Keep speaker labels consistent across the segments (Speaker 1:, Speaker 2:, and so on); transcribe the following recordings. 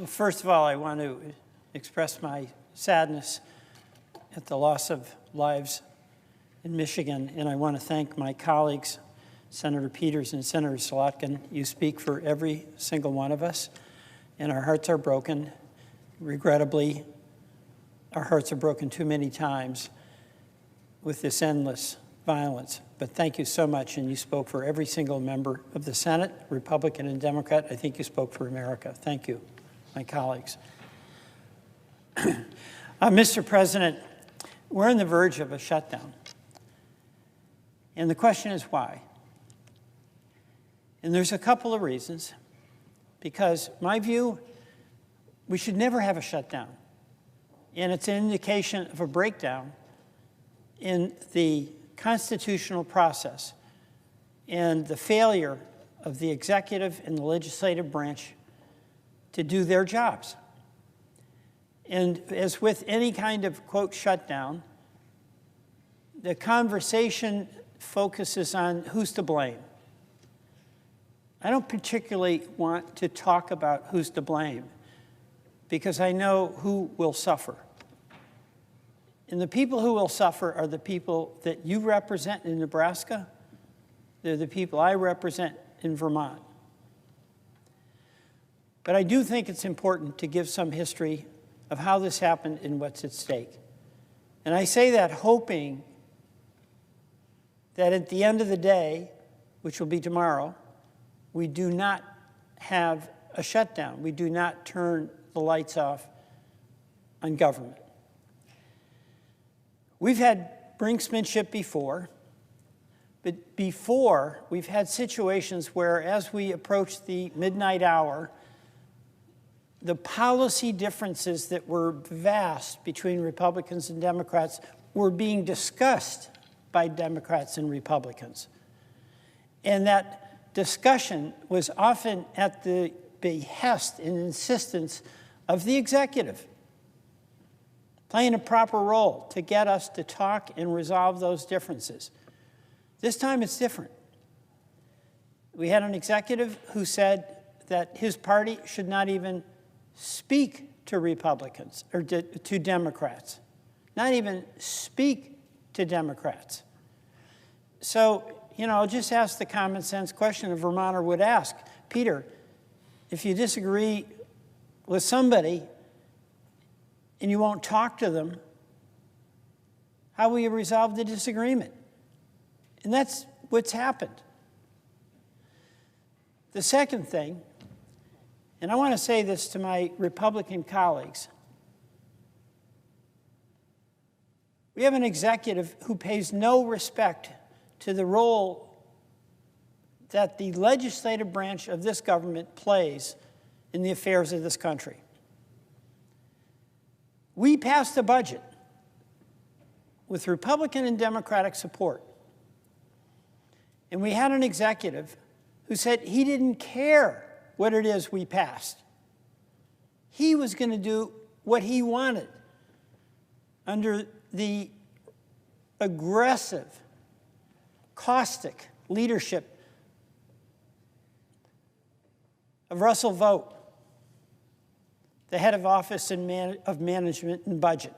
Speaker 1: Well, first of all, I want to express my sadness at the loss of lives in Michigan, and I want to thank my colleagues, Senator Peters and Senator Slotkin. You speak for every single one of us, and our hearts are broken. Regrettably, our hearts are broken too many times with this endless violence. But thank you so much, and you spoke for every single member of the Senate, Republican and Democrat. I think you spoke for America. Thank you, my colleagues. Mr. President, we're on the verge of a shutdown. And the question is why? And there's a couple of reasons. Because my view, we should never have a shutdown. And it's an indication of a breakdown in the constitutional process and the failure of the executive and the legislative branch to do their jobs. And as with any kind of, quote, shutdown, the conversation focuses on who's to blame. I don't particularly want to talk about who's to blame because I know who will suffer. And the people who will suffer are the people that you represent in Nebraska. They're the people I represent in Vermont. But I do think it's important to give some history of how this happened and what's at stake. And I say that hoping that at the end of the day, which will be tomorrow, we do not have a shutdown. We do not turn the lights off on government. We've had brinksmanship before, but before we've had situations where as we approach the midnight hour, the policy differences that were vast between Republicans and Democrats were being discussed by Democrats and Republicans. And that discussion was often at the behest and insistence of the executive, playing a proper role to get us to talk and resolve those differences. This time it's different. We had an executive who said that his party should not even speak to Republicans or to Democrats, not even speak to Democrats. So, I'll just ask the common sense question a Vermonter would ask. Peter, if you disagree with somebody and you won't talk to them, how will you resolve the disagreement? And that's what's happened. The second thing, and I want to say this to my Republican colleagues, we have an executive who pays no respect to the role that the legislative branch of this government plays in the affairs of this country. We passed a budget with Republican and Democratic support. And we had an executive who said he didn't care what it is we passed. He was going to do what he wanted under the aggressive, caustic leadership of Russell Vogt, the head of Office of Management and Budget.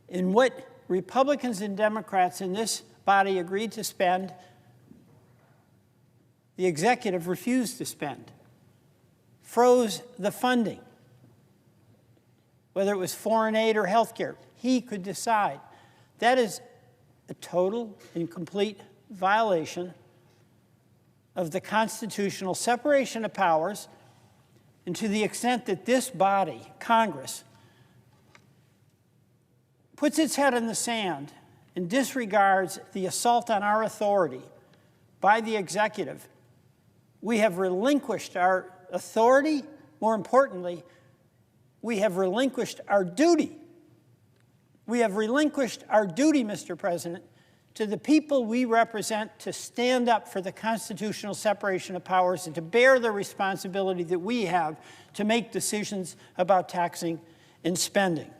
Speaker 1: And what Republicans and Democrats in this body agreed to spend, the executive refused to spend, froze the funding, whether it was foreign aid or health care. He could decide. That is a total and complete violation of the constitutional separation of powers, and to the extent that this body, Congress, puts its head in the sand and disregards the assault on our authority by the executive, we have relinquished our authority. More importantly, we have relinquished our duty. We have relinquished our duty, Mr. President, to the people we represent to stand up for the constitutional separation of powers and to bear the responsibility that we have to make decisions about taxing and spending.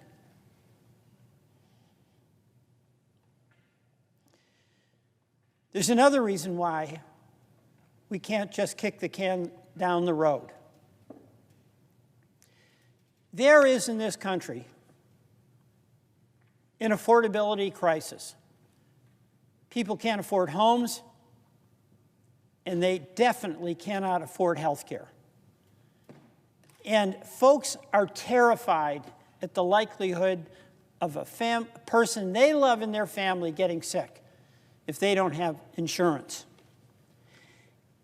Speaker 1: There's another reason why we can't just kick the can down the road. There is in this country an affordability crisis. People can't afford homes, and they definitely cannot afford health care. And folks are terrified at the likelihood of a person they love in their family getting sick if they don't have insurance.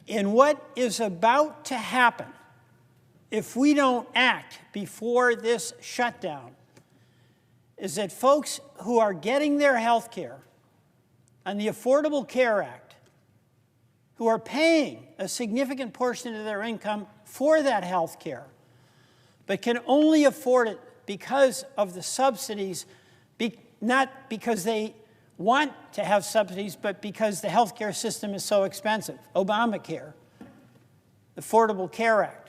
Speaker 1: And what is about to happen if we don't act before this shutdown is that folks who are getting their health care on the Affordable Care Act, who are paying a significant portion of their income for that health care, but can only afford it because of the subsidies, not because they want to have subsidies, but because the health care system is so expensive. Obamacare, the Affordable Care Act.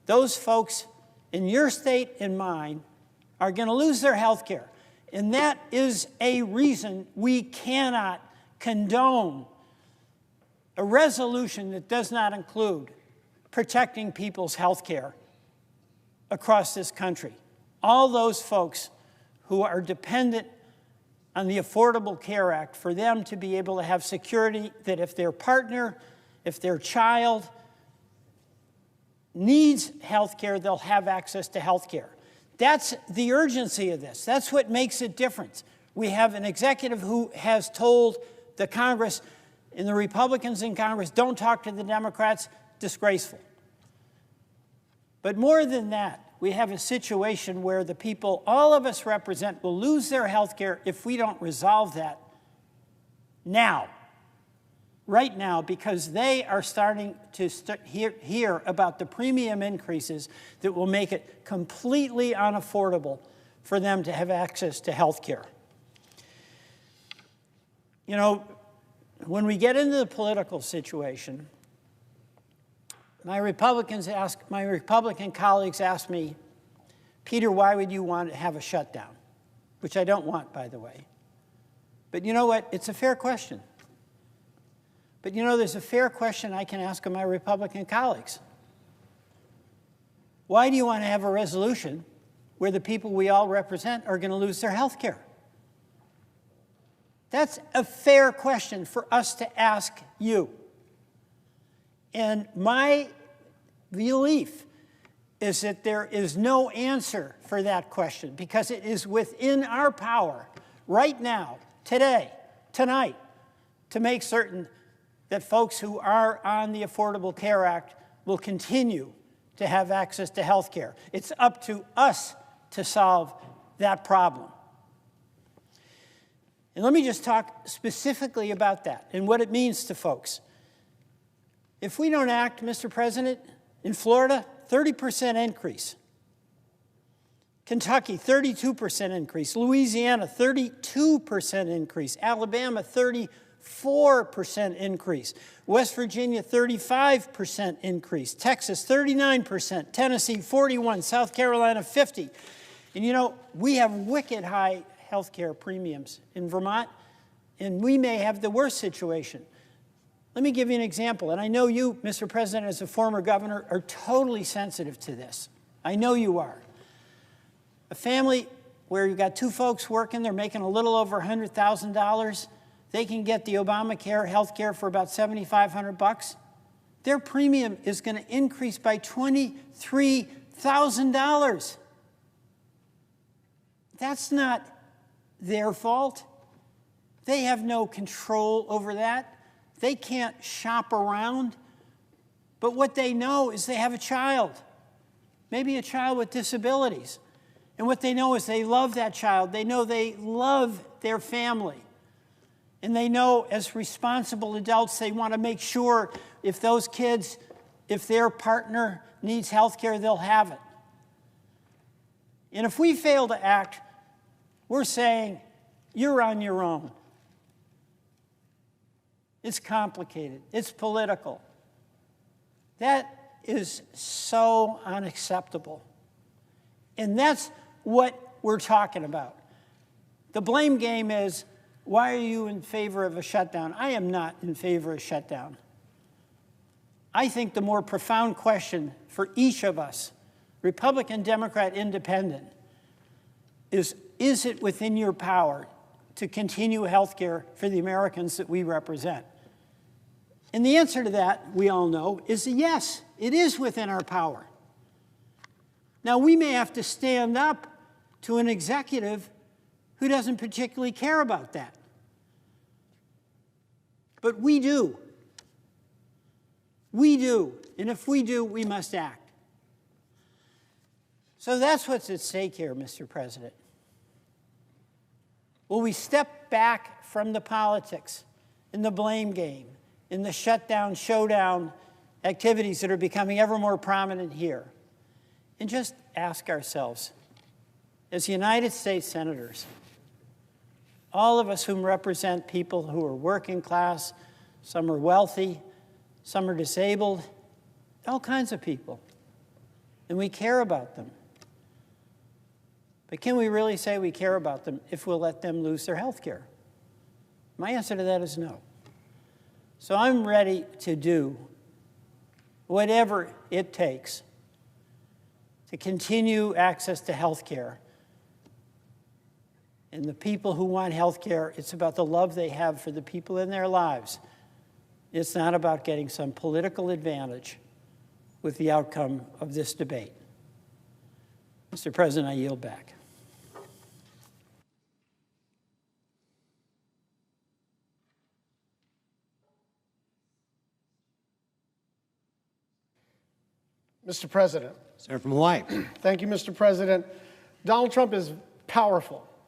Speaker 1: Those folks in your state and mine are going to lose their health care. And that is a reason we cannot condone a resolution that does not include protecting people's health care across this country. All those folks who are dependent on the Affordable Care Act, for them to be able to have security that if their partner, if their child needs health care, they'll have access to health care. That's the urgency of this. That's what makes it different. We have an executive who has told the Congress and the Republicans in Congress, don't talk to the Democrats, disgraceful. But more than that, we have a situation where the people all of us represent will lose their health care if we don't resolve that now, right now, because they are starting to hear about the premium increases that will make it completely unaffordable for them to have access to health care. You know, when we get into the political situation, my Republican colleagues ask me, Peter, why would you want to have a shutdown? Which I don't want, by the way. But you know what? It's a fair question. But you know, there's a fair question I can ask of my Republican colleagues. Why do you want to have a resolution where the people we all represent are going to lose their health care? That's a fair question for us to ask you. And my belief is that there is no answer for that question because it is within our power right now, today, tonight, to make certain that folks who are on the Affordable Care Act will continue to have access to health care. It's up to us to solve that problem. And let me just talk specifically about that and what it means to folks. If we don't act, Mr. President, in Florida, 30% increase. Kentucky, 32% increase. Louisiana, 32% increase. Alabama, 34% increase. West Virginia, 35% increase. Texas, 39%. Tennessee, 41%. South Carolina, 50%. And you know, we have wicked high health care premiums in Vermont, and we may have the worst situation. Let me give you an example, and I know you, Mr. President, as a former governor, are totally sensitive to this. I know you are. A family where you've got two folks working, they're making a little over $100,000, they can get the Obamacare health care for about $7,500. Their premium is going to increase by $23,000. That's not their fault. They have no control over that. They can't shop around. But what they know is they have a child, maybe a child with disabilities. And what they know is they love that child. They know they love their family. And they know as responsible adults, they want to make sure if those kids, if their partner needs health care, they'll have it. And if we fail to act, we're saying, you're on your own. It's complicated. It's political. That is so unacceptable. And that's what we're talking about. The blame game is, why are you in favor of a shutdown? I am not in favor of a shutdown. I think the more profound question for each of us, Republican, Democrat, Independent, is it within your power to continue health care for the Americans that we represent? And the answer to that, we all know, is a yes. It is within our power. Now, we may have to stand up to an executive who doesn't particularly care about that. But we do. We do. And if we do, we must act. So that's what's at stake here, Mr. President. Will we step back from the politics and the blame game and the shutdown, showdown activities that are becoming ever more prominent here, and just ask ourselves, as United States senators, all of us whom represent people who are working class, some are wealthy, some are disabled, all kinds of people, and we care about them. But can we really say we care about them if we'll let them lose their health care? My answer to that is no. So I'm ready to do whatever it takes to continue access to health care. And the people who want health care, it's about the love they have for the people in their lives. It's not about getting some political advantage with the outcome of this debate. Mr. President, I yield back.
Speaker 2: Mr. President.
Speaker 3: Senator from Hawaii.
Speaker 2: Thank you, Mr. President. Donald Trump is powerful.